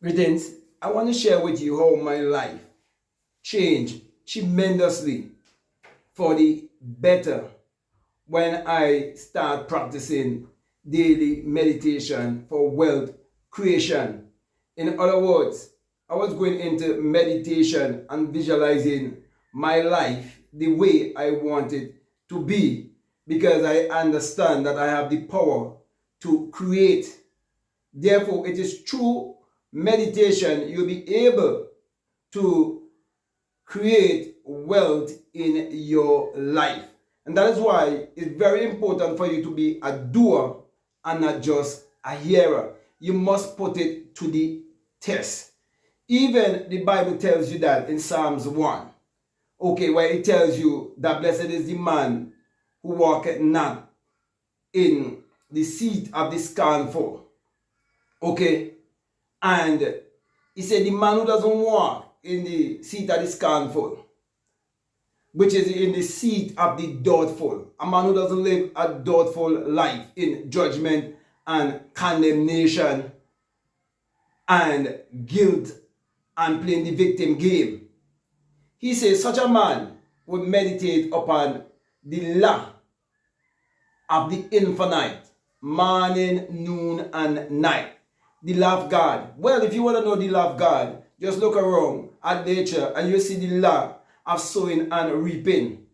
Greetings. I want to share with you how my life changed tremendously for the better when I start practicing daily meditation for wealth creation. In other words, I was going into meditation and visualizing my life the way I want it to be because I understand that I have the power to create. Therefore, it is through meditation you'll be able to create wealth in your life. And that is why it's very important for you to be a doer and not just a hearer. You must put it to the test. Even the Bible tells you that in Psalms 1. Okay, where it tells you that blessed is the man who walketh not in the seat of the scornful. Okay, and he said the man who doesn't walk in the seat of the scornful, which is in the seat of the doubtful, a man who doesn't live a doubtful life in judgment and condemnation and guilt and playing the victim game. He says such a man would meditate upon the law of the infinite, morning, noon, and night. The law of God. Well, if you want to know the law of God, just look around at nature and you see the law of sowing and reaping.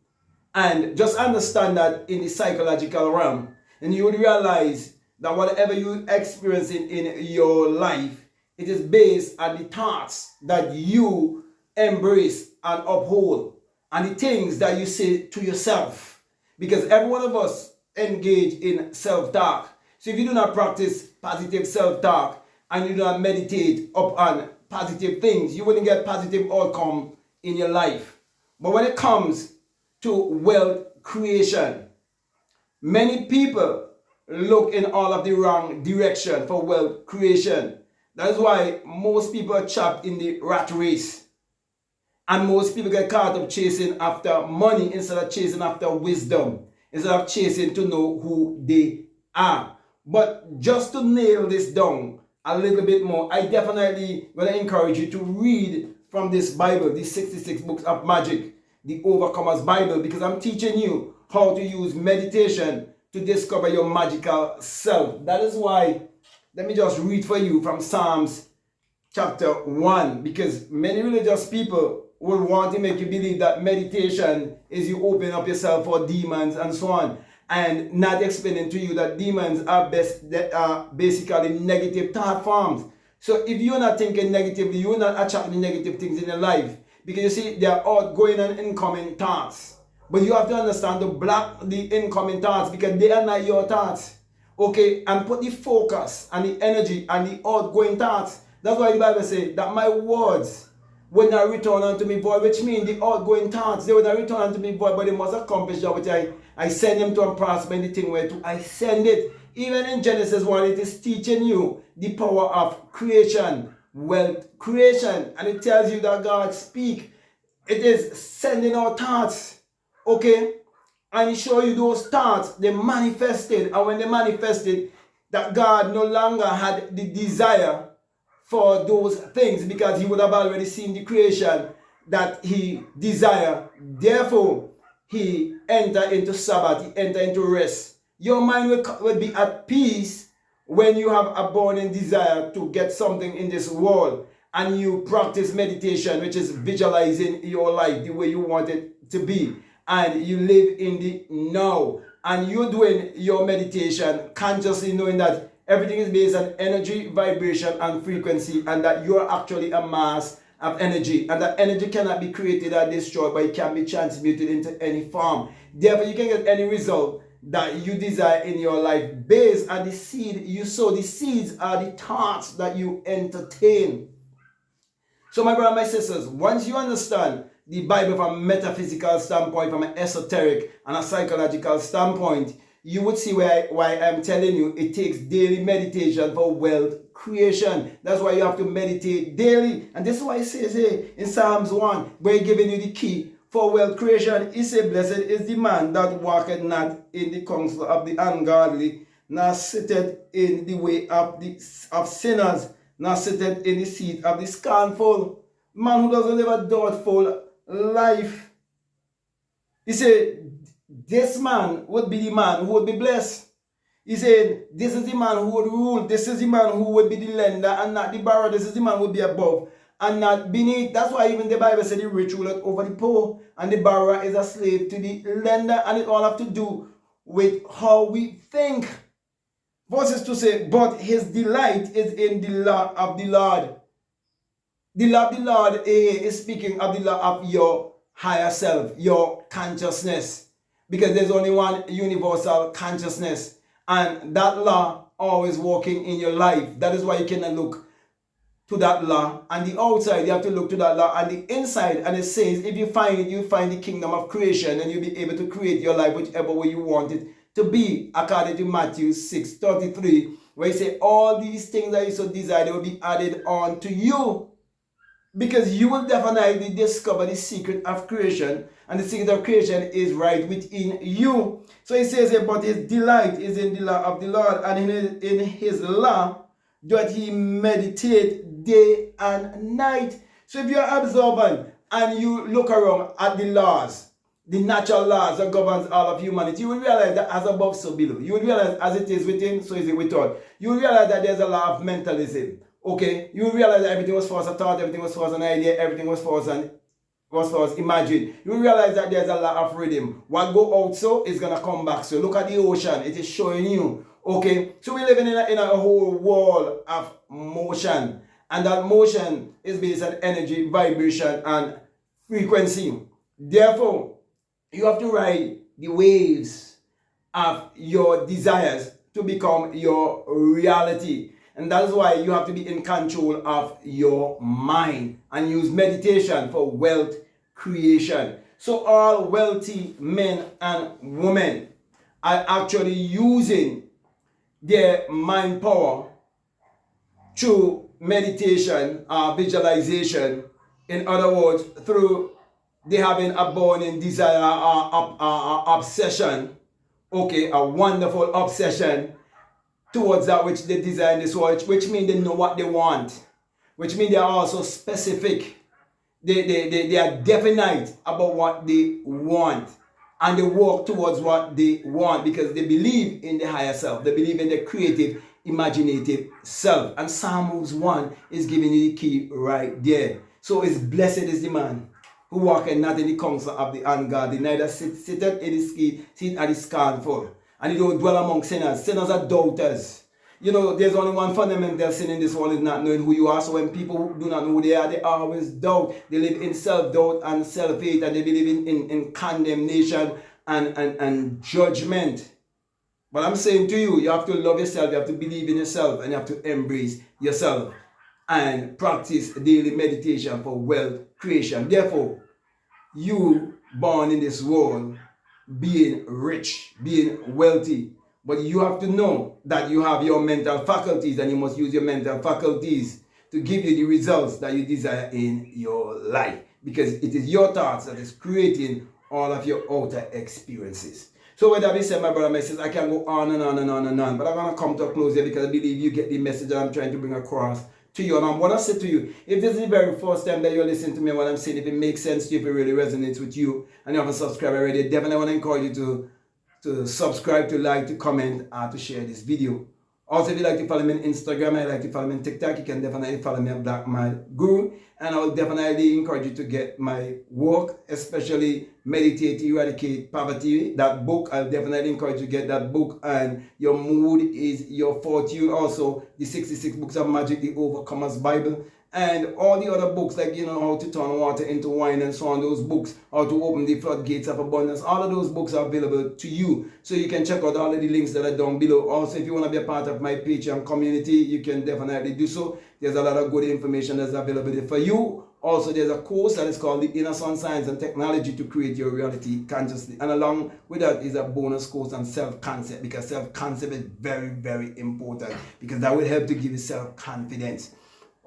And just understand that in the psychological realm, and you will realize that whatever you experience in your life, it is based on the thoughts that you embrace and uphold and the things that you say to yourself. Because every one of us engage in self-talk. So if you do not practice positive self-talk and you do not meditate upon positive things, you wouldn't get positive outcome in your life. But when it comes to wealth creation, many people look in all of the wrong direction for wealth creation. That is why most people are trapped in the rat race. And most people get caught up chasing after money instead of chasing after wisdom, instead of chasing to know who they are. But just to nail this down a little bit more, I definitely want to encourage you to read from this Bible, these 66 books of magic, the Overcomer's Bible, because I'm teaching you how to use meditation to discover your magical self. That is why, let me just read for you from Psalms chapter 1, because many religious people will want to make you believe that meditation is you open up yourself for demons and so on, and not explaining to you that demons are basically negative thought forms. So if you're not thinking negatively, you're not attracting negative things in your life, because you see there are outgoing and incoming thoughts. But you have to understand to block the incoming thoughts because they are not your thoughts. Okay, and put the focus and the energy and the outgoing thoughts. That's why the Bible says that my words will not return unto me void, which means the outgoing thoughts, they will not return unto me void, but they must accomplish that which I send them to and prosper in the thing where to I send it. Even in Genesis 1, it is teaching you the power of creation, wealth creation. And it tells you that God speak. It is sending out thoughts. Okay? And show you those thoughts, they manifested. And when they manifested, that God no longer had the desire for those things because he would have already seen the creation that he desired. Therefore, he entered into Sabbath, he entered into rest. Your mind will be at peace when you have a burning desire to get something in this world and you practice meditation, which is visualizing your life the way you want it to be. And you live in the now. And you're doing your meditation consciously knowing that everything is based on energy, vibration, and frequency, and that you are actually a mass of energy. And that energy cannot be created or destroyed, but it can be transmuted into any form. Therefore, you can get any result that you desire in your life based on the seed you sow. The seeds are the thoughts that you entertain. So my brother, my sisters, once you understand the Bible from a metaphysical standpoint, from an esoteric and a psychological standpoint, you would see why I'm telling you it takes daily meditation for wealth creation. That's why you have to meditate daily. And this is why it says here in Psalms 1, where he's giving you the key for wealth creation. He said, blessed is the man that walketh not in the counsel of the ungodly, nor sitteth in the way of sinners, nor sitteth in the seat of the scornful. Man who doesn't live a doubtful life. He said, this man would be the man who would be blessed. He said, this is the man who would rule. This is the man who would be the lender and not the borrower. This is the man who would be above and not beneath. That's why even the Bible said the rich ruleth over the poor and the borrower is a slave to the lender. And it all have to do with how we think. Verses to say, but his delight is in the law of the Lord. The law of the Lord is speaking of the law of your higher self, your consciousness. Because there's only one universal consciousness. And that law always working in your life. That is why you cannot look to that law. And the outside, you have to look to that law. And the inside, and it says, if you find it, you find the kingdom of creation. And you'll be able to create your life whichever way you want it to be. According to Matthew 6:33, where he say, all these things that you so desire, they will be added on to you. Because you will definitely discover the secret of creation. And the secret of creation is right within you. So he says, but his delight is in the law of the Lord. And in his law doth he meditate day and night. So if you're observant and you look around at the laws, the natural laws that governs all of humanity, you will realize that as above, so below. You will realize as it is within, so is it without. You will realize that there's a law of mentalism. Okay, you will realize that everything was first a thought, everything was first an idea, everything was first imagined. You will realize that there's a lot of rhythm. What go out so is gonna come back. So look at the ocean, it is showing you. Okay, so we're living in a whole world of motion, and that motion is based on energy, vibration, and frequency. Therefore, you have to ride the waves of your desires to become your reality. And that is why you have to be in control of your mind and use meditation for wealth creation. So all wealthy men and women are actually using their mind power through meditation or visualization. In other words, through they having a burning desire or obsession, okay, a wonderful obsession towards that which they desire in this world, which means they know what they want, which means they are also specific. They are definite about what they want, and they work towards what they want because they believe in the higher self. They believe in the creative, imaginative self. And Psalms 1 is giving you the key right there. So it's blessed is the man who walketh not in the counsel of the ungodly, neither sitteth in the seat of the scornful. And you don't dwell among sinners. Sinners are doubters. You know, there's only one fundamental sin in this world is not knowing who you are. So when people do not know who they are, they always doubt. They live in self-doubt and self-hate, and they believe in condemnation and judgment. But I'm saying to you, you have to love yourself, you have to believe in yourself, and you have to embrace yourself and practice daily meditation for wealth creation. Therefore, you born in this world being rich, being wealthy, but you have to know that you have your mental faculties, and you must use your mental faculties to give you the results that you desire in your life, because it is your thoughts that is creating all of your outer experiences. So with that being said, my brother, my sister, I can go on and on and on and on, but I'm going to come to a close here because I believe you get the message that I'm trying to bring across to you. And I'm going to say to you, if this is the very first time that you're listening to me, what I'm saying, if it makes sense to you, if it really resonates with you, and you haven't subscribed already, definitely want to encourage you to subscribe, to like, to comment, and to share this video. Also, if you like to follow me on Instagram, I like to follow me on TikTok, you can definitely follow me at BlackMadGuru. And I will definitely encourage you to get my work, especially Meditate to Eradicate Poverty. That book, I'll definitely encourage you to get that book. And Your Mood is Your Fortune. Also, the 66 Books of Magic, the Overcomer's Bible. And all the other books, like, you know, how to turn water into wine and so on, those books, how to open the floodgates of abundance, all of those books are available to you. So you can check out all of the links that are down below. Also, if you want to be a part of my Patreon community, you can definitely do so. There's a lot of good information that's available for you. Also, there's a course that is called the Inner Sun Science and Technology to Create Your Reality Consciously. And along with that is a bonus course on self-concept, because self-concept is very, very important, because that will help to give you self-confidence.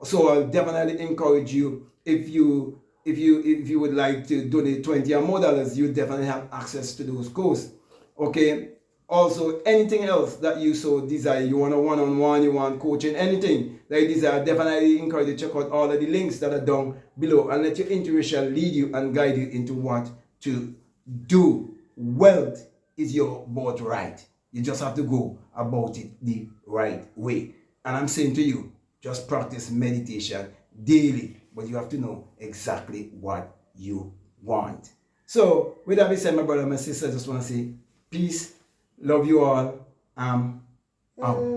So I'll definitely encourage you, if you would like to donate $20 or more, you definitely have access to those courses. Okay, Also, anything else that you so desire, you want a one-on-one, you want coaching, anything that you desire, definitely encourage you to check out all of the links that are down below and let your intuition lead you and guide you into what to do. Wealth is your birthright. You just have to go about it the right way. And I'm saying to you, just practice meditation daily, but you have to know exactly what you want. So, with that being said, my brother, my sister, I just want to say peace, love you all. I'm out.